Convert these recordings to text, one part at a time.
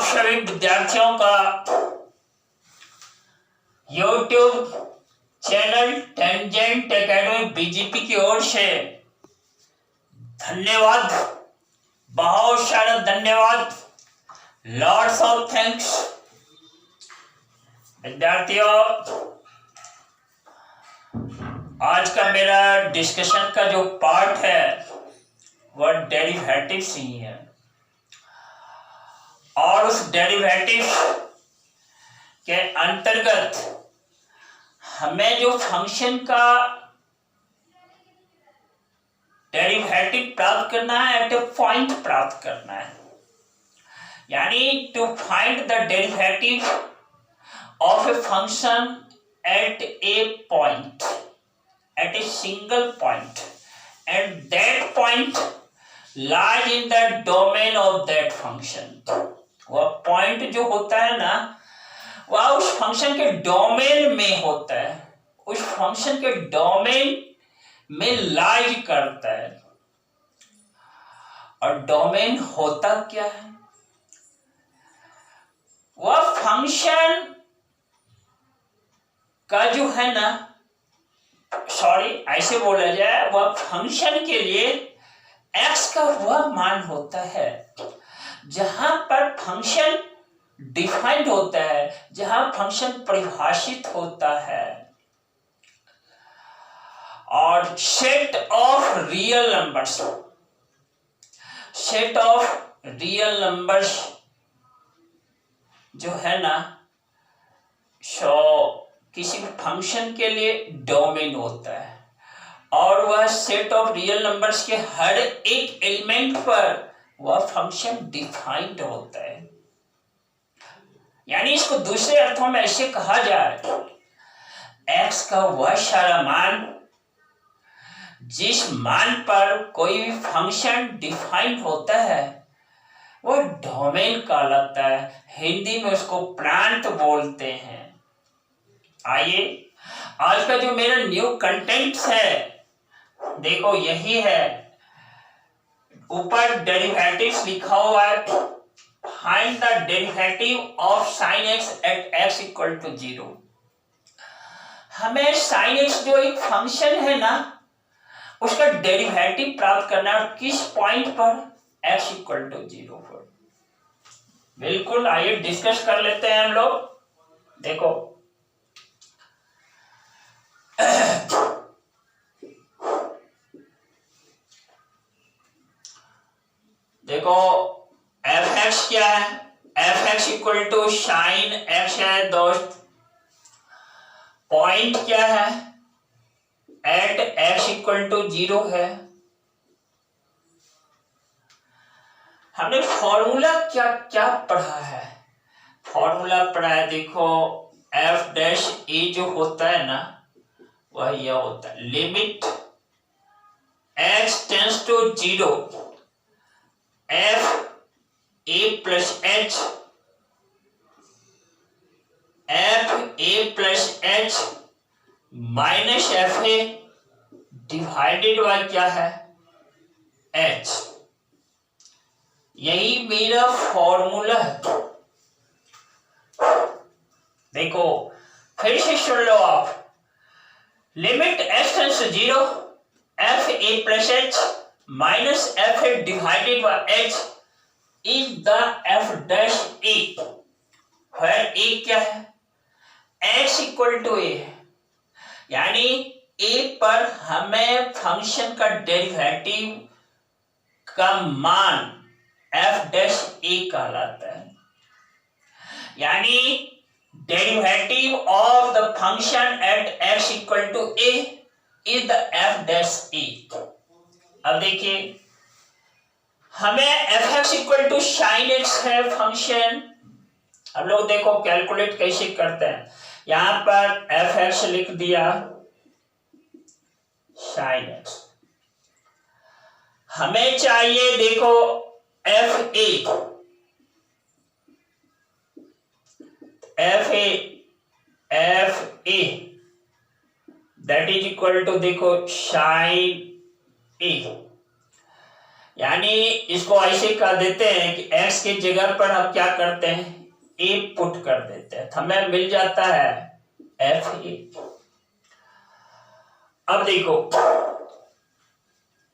सभी विद्यार्थियों का YouTube channel Tangent Academy BGP की ओर से धन्यवाद, बहुत सारा धन्यवाद, लॉट्स ऑफ थैंक्स। विद्यार्थियों, आज का मेरा डिस्कशन का जो पार्ट है वह डेरिवेटिव्स ही है, और उस डेरिवेटिव के अंतर्गत हमें जो फंक्शन का डेरिवेटिव प्राप्त करना है, एट ए पॉइंट प्राप्त करना है, यानी to find the derivative of a function at a point, at a single point, and that point lies in the domain of that function. वह पॉइंट जो होता है ना, वह उस फंक्शन के डोमेन में होता है, उस फंक्शन के डोमेन में लाइज करता है। और डोमेन होता क्या है? वह फंक्शन का जो है ना, सॉरी ऐसे बोला जाए, वह फंक्शन के लिए x का वह मान होता है जहां पर फंक्शन डिफाइंड होता है, जहां फंक्शन परिभाषित होता है। और set of real numbers, set of real numbers जो है ना, सो किसी फंक्शन के लिए डोमेन होता है, और वह सेट ऑफ रियल नंबर्स के हर एक एलिमेंट पर वह फंक्शन डिफाइंड होता है। यानी इसको दूसरे अर्थों में ऐसे कहा जाए, x का वह सारा मान जिस मान पर कोई भी फंक्शन डिफाइंड होता है वह डोमेन कहलाता है। हिंदी में उसको प्रांत बोलते हैं। आइए, आज का जो मेरा न्यू कंटेंट है, देखो यही है। ऊपर डेरिवेटिव्स लिखा हुआ है, find the derivative of sin x at x equal to 0। हमें sin x जो एक फंक्शन है ना, उसका डेरिवेटिव प्राप्त करना है, किस पॉइंट पर? x इक्वल टू 0 पर। बिल्कुल, आइए डिस्कस कर लेते हैं हम लोग। देखो देखो एफ एक्स क्या है? F x equal to sine x है दोस्त। पॉइंट क्या है? एट एक्स इक्वल टू 0 है। हमने फॉर्मूला क्या क्या पढ़ा है? फॉर्मूला पढ़ा है, देखो एफ डैश ए जो होता है ना, वह यह होता है, limit x tends to 0 F A plus H, F A plus H minus F A divided by क्या है? एच। यही मेरा फॉर्मूला है। देखो फिर से सुन लो आप, limit x tends to 0 F A plus H minus F A divided by h is the f dash a, where a क्या है? एक्स इक्वल टू ए है, यानी ए पर हमें फंक्शन का डेरिवेटिव का मान एफ डैश ए कहलाता है। यानी derivative of the function at x equal to a is the f dash a. अब देखिए, हमें f x equal to sine x है फंक्शन। अब लोग देखो कैलकुलेट कैसे करते हैं। यहां पर एफ एक्स लिख दिया, साइन एक्स। हमें चाहिए देखो F A, F A that is equal to देखो साइन ए। यानी इसको ऐसे कर देते हैं कि x की जगह पर हम क्या करते हैं, a पुट कर देते हैं, तो हमें मिल जाता है fa। अब देखो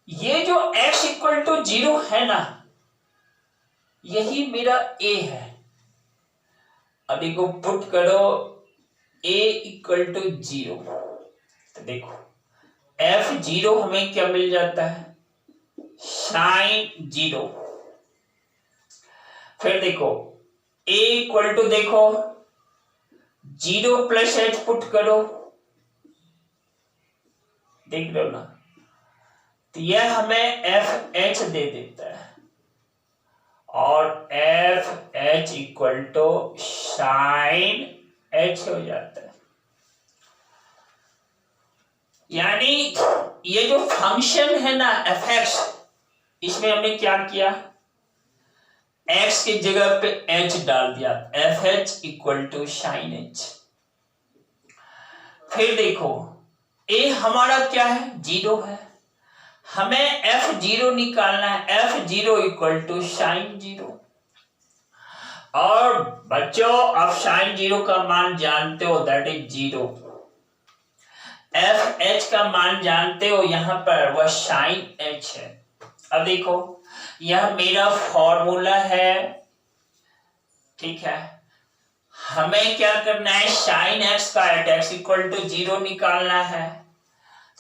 ये जो x इक्वल टू 0 है ना, यही मेरा a है। अब देखो पुट करो a इक्वल टू 0, तो देखो f0 हमें क्या मिल जाता है, sin 0। फिर देखो a इक्वल टू देखो 0 प्लस h पुट करो, देख लो ना, तो यह हमें fh दे देता है और fh equal to sine h हो जाता है। यानी ये जो फंक्शन है ना fx, इसमें हमने क्या किया, x की जगह पे h डाल दिया, fh equal to sine h। फिर देखो a हमारा क्या है, 0 है, हमें f0 निकालना है, f0 इक्वल टू साइन 0। और बच्चों आप साइन 0 का मान जानते हो, दैट इज 0। fh का मान जानते हो, यहां पर वह साइन h है। अब देखो यह मेरा फॉर्मूला है, ठीक है, हमें क्या करना है, साइन x का एट x इक्वल टू 0 निकालना है।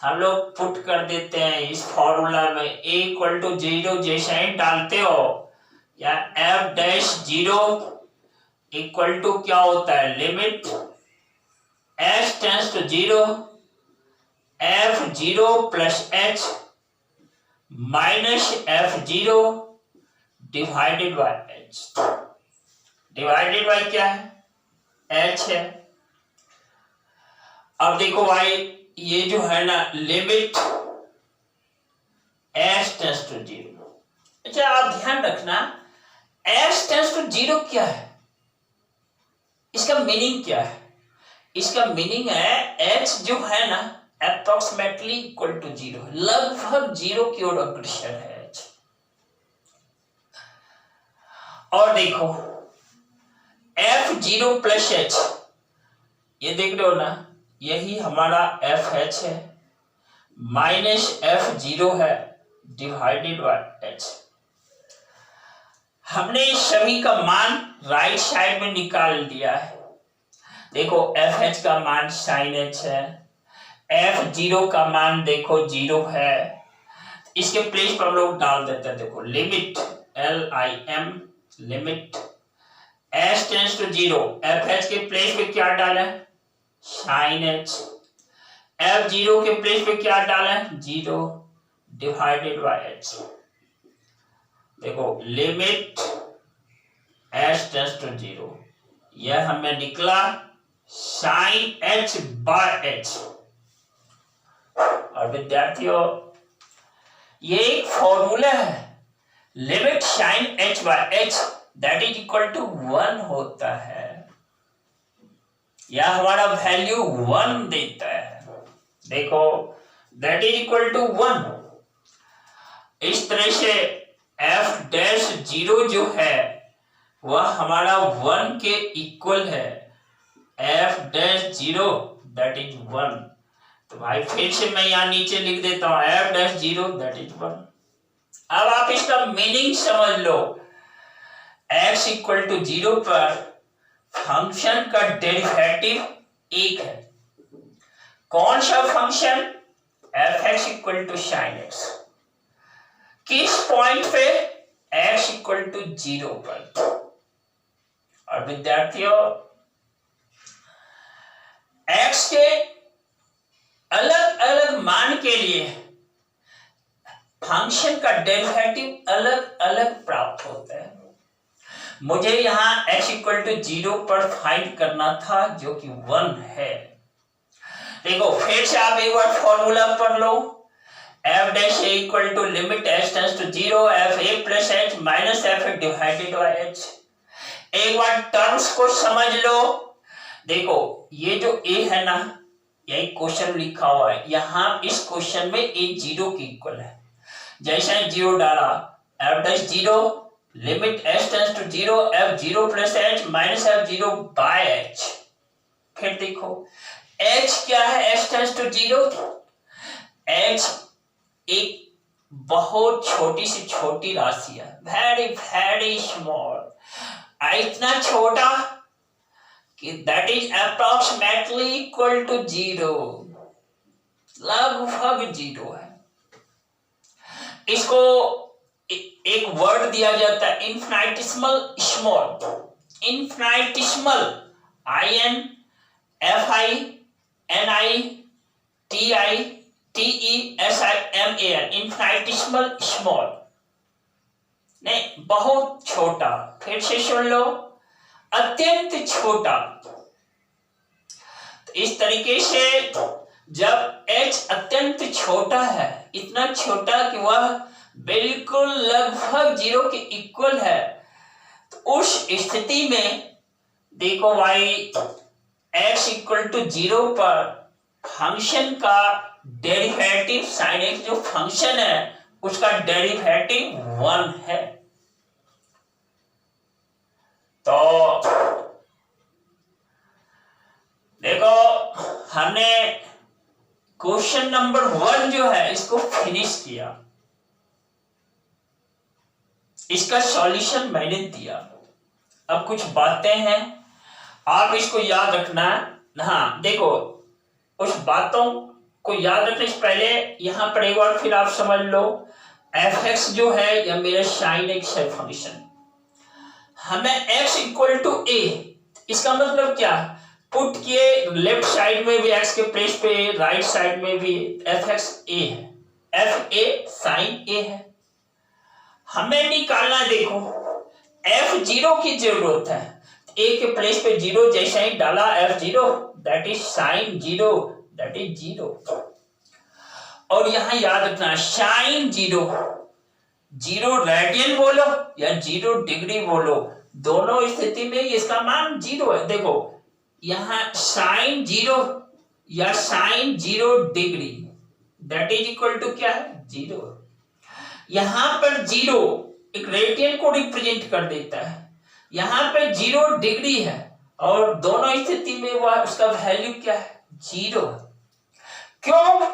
हम लोग पुट कर देते हैं इस फॉर्मूला में, a इक्वल टू 0 जैसे ही डालते हो, या f डैश 0 इक्वल टू क्या होता है, limit s tends to 0 f0 plus h minus f0 divided by h। Divided by क्या है, h है। अब देखो भाई ये जो है ना लिमिट s टेंड्स टू 0। अच्छा आप ध्यान रखना, s टेंड्स टू 0 क्या है, इसका मीनिंग क्या है, इसका मीनिंग है h जो है ना अप्रोक्सीमेटली इक्वल टू 0, लगभग 0 की ओर अग्रसर है h। और देखो f0 प्लस h, ये देख रहे हो ना, यही हमारा fh है, माइनस f0 है डिवाइडेड बाय h। हमने इस सभी का मान राइट साइड में निकाल दिया है। देखो fh का मान sin h है, f0 का मान देखो 0 है, इसके प्लेस पर हम लोग डाल देते हैं। देखो limit LIM limit s tends to 0, fh के प्लेस पे क्या डाला है, sin h, f0 के प्लेस पे क्या डाला है, 0 डिवाइडेड बाय h। देखो लिमिट s टेंड्स टू 0, यह हमें निकला sin h बाय h। और विद्यार्थियों ये एक फॉर्मूला है, limit sin h bye h that is equal to 1 होता है, या हमारा वैल्यू 1 देता है। देखो दैट इज इक्वल टू 1। इस तरह से f डैश 0 जो है वह हमारा 1 के इक्वल है, f डैश 0 दैट इज 1। तो भाई फिर से मैं यहां नीचे लिख देता हूं f डैश 0 दैट इज 1। अब आप इसका मीनिंग समझ लो, x इक्वल टू 0 पर फंक्शन का डेरिवेटिव 1 है। कौन सा function, fx equal to sin x। किस पॉइंट पे, x इक्वल टू 0 पर। और विद्यार्थियों x के अलग अलग मान के लिए फंक्शन का डेरिवेटिव अलग अलग प्राप्त होता है। मुझे यहां x इक्वल टू 0 पर फाइंड करना था जो कि 1 है। देखो फिर से आप एक बार फॉर्मूला पढ़ लो, f dash a equal to limit s tends to 0 f a plus h minus f divided by h। एक बार टर्म्स को समझ लो। देखो ये जो a है ना, यही क्वेश्चन लिखा हुआ है, यहां इस क्वेश्चन में a 0 की इक्वल है। जैसे 0 डाला f dash 0 limit h tends to 0 f 0 plus h minus f 0 by h। फिर देखो h क्या है, h टेंड्स टू 0, h एक बहुत छोटी सी छोटी राशि है, वेरी वेरी स्मॉल, इतना छोटा कि that is approximately equal to 0, लगभग 0 है। इसको एक वर्ड दिया जाता है infinitesimal small, infinitesimal INFINITITESIMAL, infinitesimal small नहीं, बहुत छोटा। फिर से सुन लो, अत्यंत छोटा। तो इस तरीके से जब h अत्यंत छोटा है, इतना छोटा कि वह बिल्कुल लगभग 0 के इक्वल है, तो उस स्थिति में देखो भाई x इक्वल टू 0 पर फंक्शन का डेरिवेटिव sin x जो फंक्शन है उसका डेरिवेटिव 1 है। तो देखो हमने क्वेश्चन नंबर 1 जो है इसको फिनिश किया, इसका सॉल्यूशन मैंने दिया। अब कुछ बातें हैं आप इसको याद रखना। हाँ देखो, उस बातों को याद रखने से पहले यहां पर एक बार फिर आप समझ लो, f(x) जो है या मेरा sin x है फंक्शन, हमें x इक्वल टू a, इसका मतलब क्या, पुट किए लेफ्ट साइड में भी x के प्लेस पे, राइट साइड में भी f(x) a है, f(a) sin a है। हमें निकालना, देखो f(0) की जरूरत है, a के प्लेस पे 0 जैसे ही डाला f(0) that is sin 0, that is 0। और यहां याद रखना sin 0 रेडियन बोलो या 0 डिग्री बोलो, दोनों स्थिति में इसका मान 0 है। देखो यहां sin 0 या sin 0 degree that is equal to क्या है, 0। यहां पर 0 एक रेडियन को रिप्रेजेंट कर देता है, यहां पे 0 डिग्री है और दोनों स्थिति में वह उसका वैल्यू क्या है, 0। क्यों?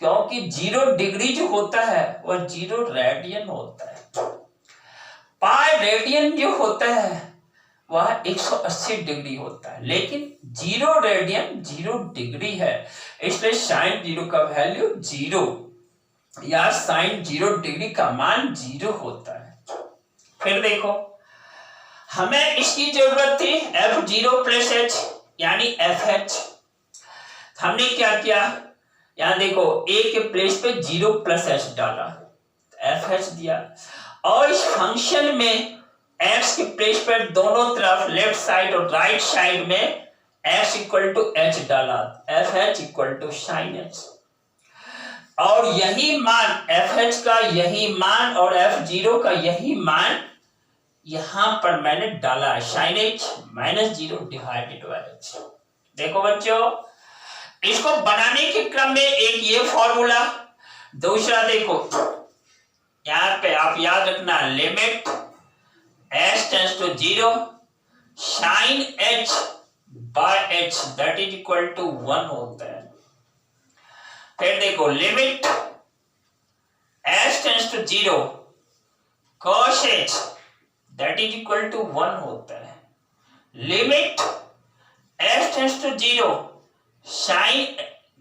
क्योंकि 0 डिग्री जो होता है वह 0 रेडियन होता है। पाई रेडियन जो होता है वह 180 डिग्री होता है, लेकिन 0 रेडियन 0 डिग्री है, इसलिए sin 0 का वैल्यू 0 या sin 0 डिग्री का मान 0 होता है। फिर देखो हमें इसकी जरूरत थी f(0) प्लस h यानी fh। हमने क्या किया, यहां देखो a के प्लेस पे 0 प्लस h डाला, fh दिया, और इस फंक्शन में x के प्लेस पर दोनों तरफ लेफ्ट साइड और राइट साइड में x इक्वल टू h डाला, fh equal to sin h। और यही मान fh का यही मान और f(0) का यही मान यहां पर मैंने डाला, sin h minus 0 divided by h। देखो बच्चों, इसको बनाने के क्रम में एक ये फॉर्मूला, दूसरा देखो यहां पे आप याद रखना limit h tends to 0 sin h bye h that is equal to 1 होता है। फिर देखो limit h tends to 0 cos h that is equal to 1 होता है। Limit h tends to 0 sin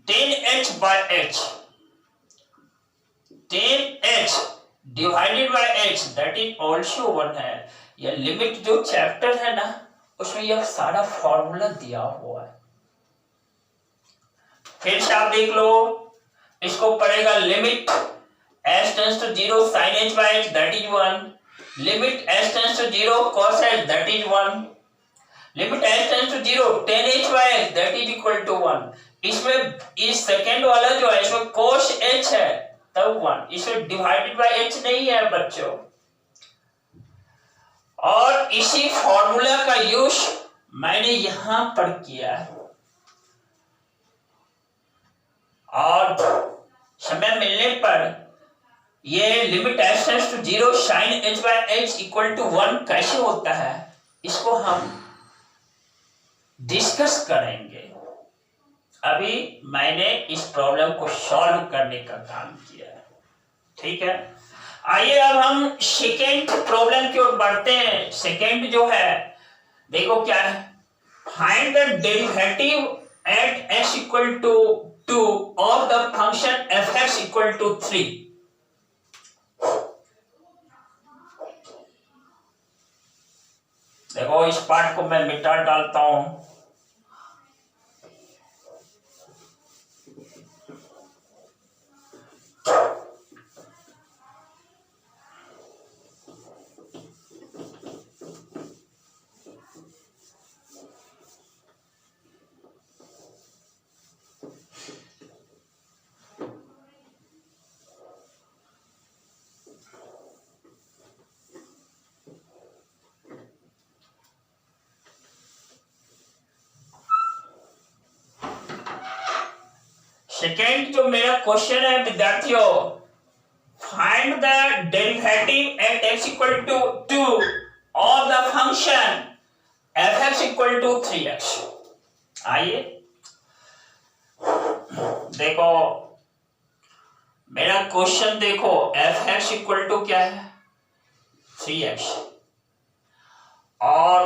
10h by h, 10h divided by h that is also 1 है। यह limit जो chapter है ना उसमें यह सारा फॉर्मूला दिया हुआ है। फिर से आप देख लो, इसको पड़ेगा limit h tends to 0 sin h by h that is 1, limit h tends to 0 cos h that is 1, limit h tends to 0 10h by h that is equal to 1। इसमें इस सेकंड वाला जो है इसमें cos h है तब 1, इसमें divided by h नहीं है बच्चों। और इसी फॉर्मूला का यूज मैंने यहां पर किया है, और समय मिलने पर ये limit h tends to 0 sine h by h equal to 1 कैसे होता है, इसको हम डिस्कस करेंगे। अभी मैंने इस प्रॉब्लम को सॉल्व करने का काम किया है, ठीक है। आइए अब हम सेकेंड प्रॉब्लम की ओर बढ़ते हैं। सेकेंड जो है देखो क्या है, find the derivative at x equal to 2 of the function fx equal to 3। देखो इस पार्ट को मैं मिटा डालता हूं। सेकेंड जो मेरा क्वेश्चन है विद्यार्थियों, find the derivative at x equal to 2 of the function fx equal to 3x। आइए देखो मेरा क्वेश्चन देखो, fx इक्वल टू क्या है 3x और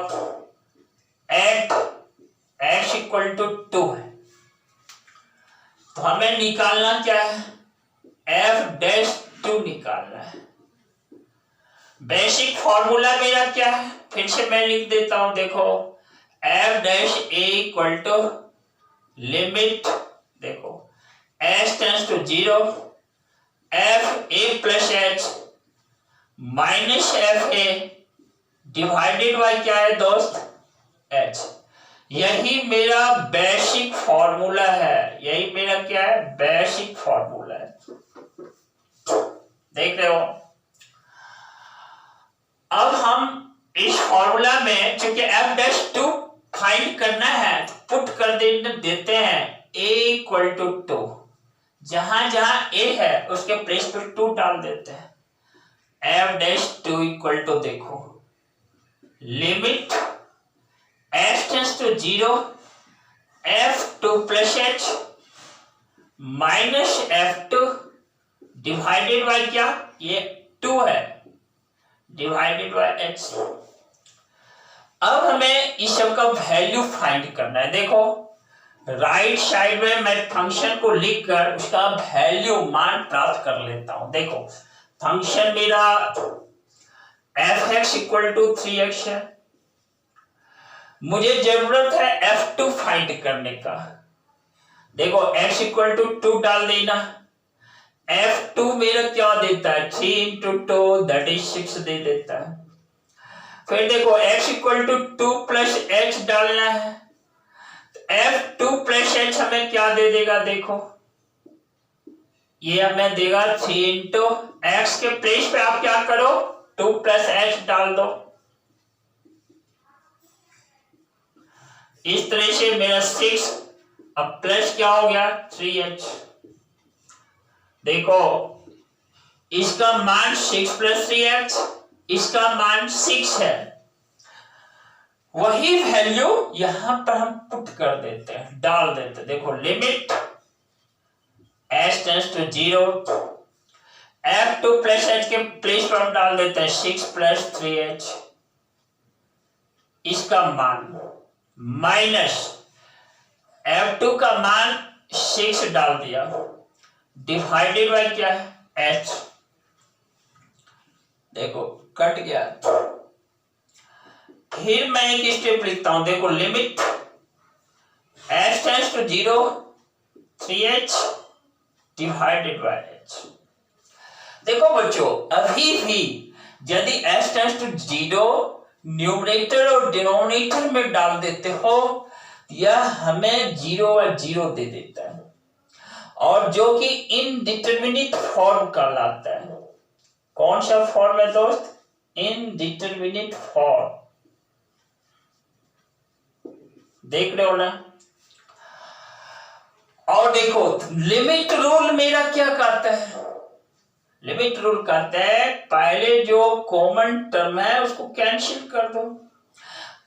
एट x इक्वल टू 2 है, तो हमें निकालना क्या है, f'2 निकालना है। बेसिक फॉर्मूला मेरा क्या है, फिर से मैं लिख देता हूं, देखो f' इक्वल टू लिमिट, देखो h tends to 0 fa plus h minus fa divided by क्या है दोस्त, h। यही मेरा बेसिक फॉर्मूला है, यही मेरा क्या है बेसिक फॉर्मूला है, देख रहे हो। अब हम इस फॉर्मूला में चूंकि f'2 फाइंड करना है तो पुट कर देते हैं a इक्वल टू 2, जहां जहां a है उसके प्लेस पे 2 डाल देते हैं। f'2 इक्वल टू देखो limit h tends to 0 f2 plus h minus f2 divided by क्या, ये 2 है डिवाइडेड बाय h। अब हमें इस सब का वैल्यू फाइंड करना है। देखो राइट साइड में मैं फंक्शन को लिखकर उसका वैल्यू मान प्राप्त कर लेता हूं। देखो फंक्शन मेरा fx इक्वल टू 3x है, मुझे जरूरत है f2 फाइंड करने का। देखो x इक्वल टू 2 डाल देना, f2 मेरा क्या देता है 3 इंटू 2 दैट इज 6 दे देता है। फिर देखो x equal to 2 plus h डालना है, f2 प्लस h हमें क्या दे देगा, देखो ये हमें देगा 3 इंटू x के प्लेस पे आप क्या करो 2 प्लस h डाल दो। इस तरह से मेरा 6 अब प्लस क्या हो गया 3h। देखो इसका मान 6 प्लस 3h, इसका मान 6 है, वही वैल्यू यहां पर हम पुट कर देते हैं, डाल देते हैं। देखो limit h tends to 0 f2 plus h के प्लेस पर हम डाल देते हैं 6 प्लस 3h, इसका मान माइनस f2 का मान 6 डाल दिया डिवाइडेड बाय क्या है h। देखो कट गया। फिर मैं एक स्टेप लिखता हूं, देखो limit h tends to 0 3h divided by h। देखो बच्चों अभी भी यदि h टेंड्स टू 0 न्यूमरेटर और डिनोमिनेटर में डाल देते हो, यह हमें 0 और 0 दे देता है, और जो कि इनडिटरमिनेट फॉर्म कहलाता है। कौन सा फॉर्म है दोस्त, इनडिटरमिनेट फॉर्म, देख रहे हो ना। और देखो लिमिट रूल मेरा क्या कहता है, लिमिट रूल कहते हैं पहले जो कॉमन टर्म है उसको कैंसिल कर दो,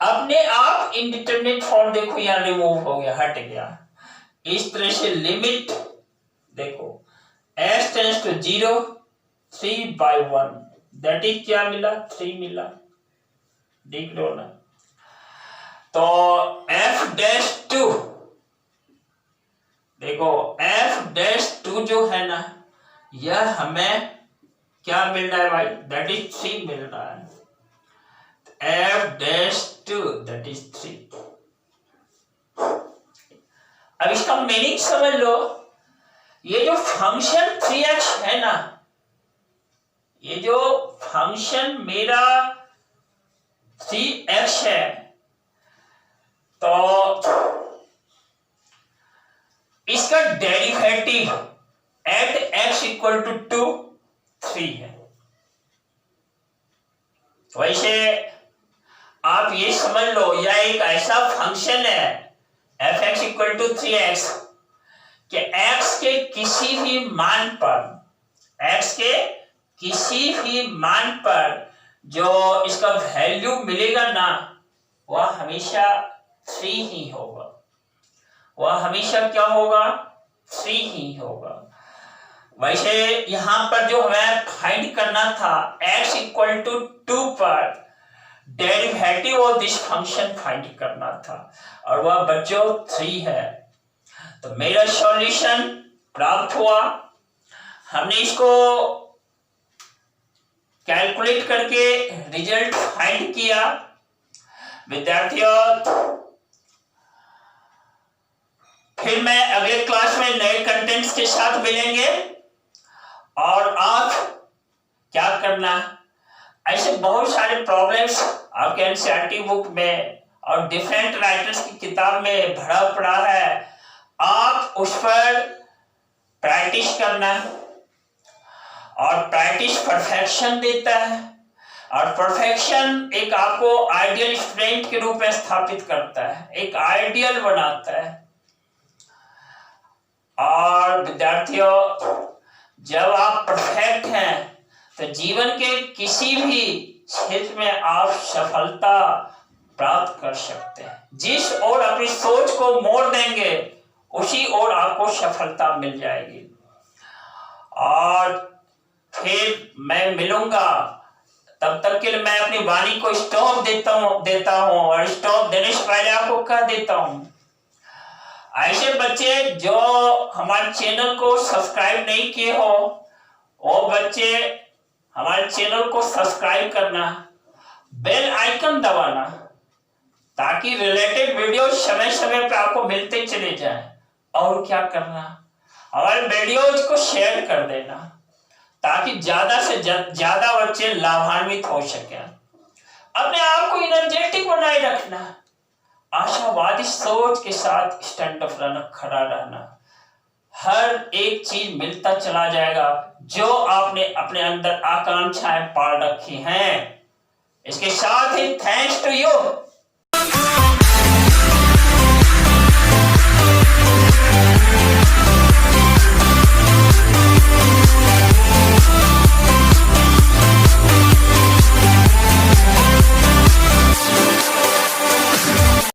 अपने आप इंडिटरमिनेट फॉर्म देखो यहाँ रिमूव हो गया, हट गया। इस तरह से लिमिट देखो s tends to 0 3/1 that is क्या मिला 3 मिला, देख लो ना। तो f'2 देखो f'2 जो है ना यह हमें क्या मिल रहा है भाई, दैट इज 3 मिल रहा है। f'2 that is 3। अब इसका मीनिंग समझ लो, ये जो फंक्शन 3x है ना, ये जो फंक्शन मेरा 3x है, तो इसका derivative at x equal to 2 3 है। वैसे आप ये समझ लो यह एक ऐसा फंक्शन है f(x इक्वल टू 3x) कि x के किसी भी मान पर, x के किसी भी मान पर जो इसका वैल्यू मिलेगा ना वह हमेशा 3 ही होगा, वह हमेशा क्या होगा 3 ही होगा। वैसे यहां पर जो हमें फाइंड करना था x इक्वल टू 2 पर derivative of this function find करना था और वह बच्चों 3 है। तो मेरा सॉल्यूशन प्राप्त हुआ, हमने इसको कैलकुलेट करके रिजल्ट फाइंड किया। विद्यार्थियों फिर मैं अगले क्लास में नए कंटेंट्स के साथ मिलेंगे और आप क्या करना, ऐसे बहुत सारे प्रॉब्लम्स आपके एनसीईआरटी बुक में और डिफरेंट राइटर्स की किताब में भरा पड़ा है, आप उस पर प्रैक्टिस करना। और प्रैक्टिस परफेक्शन देता है और परफेक्शन एक आपको आइडियल स्टूडेंट के रूप में स्थापित करता है, एक आइडियल बनाता है। और विद्यार्थियों जब आप परफेक्ट हैं तो जीवन के किसी भी क्षेत्र में आप सफलता प्राप्त कर सकते हैं। जिस ओर अपनी सोच को मोड़ देंगे उसी ओर आपको सफलता मिल जाएगी। और फिर मैं मिलूंगा, तब तक के लिए मैं अपनी वाणी को स्टॉप देता हूं और स्टॉप देने से पहले आपको कह देता हूं, ऐसे बच्चे जो हमारे चैनल को सब्सक्राइब नहीं किए हो वो बच्चे हमारे चैनल को सब्सक्राइब करना, बेल आइकन दबाना ताकि रिलेटेड वीडियो समय समय पर आपको मिलते चले जाएं। और क्या करना, हमारे वीडियोज को शेयर कर देना ताकि ज्यादा से ज्यादा बच्चे लाभान्वित हो सके। अपने आप को एनर्जेटिक बनाए रखना, आशावादी सोच के साथ स्टैंड अप रहना, खड़ा रहना। हर एक चीज मिलता चला जाएगा जो आपने अपने अंदर आकांक्षाएं पाल रखी हैं। इसके साथ ही थैंक्स टू यू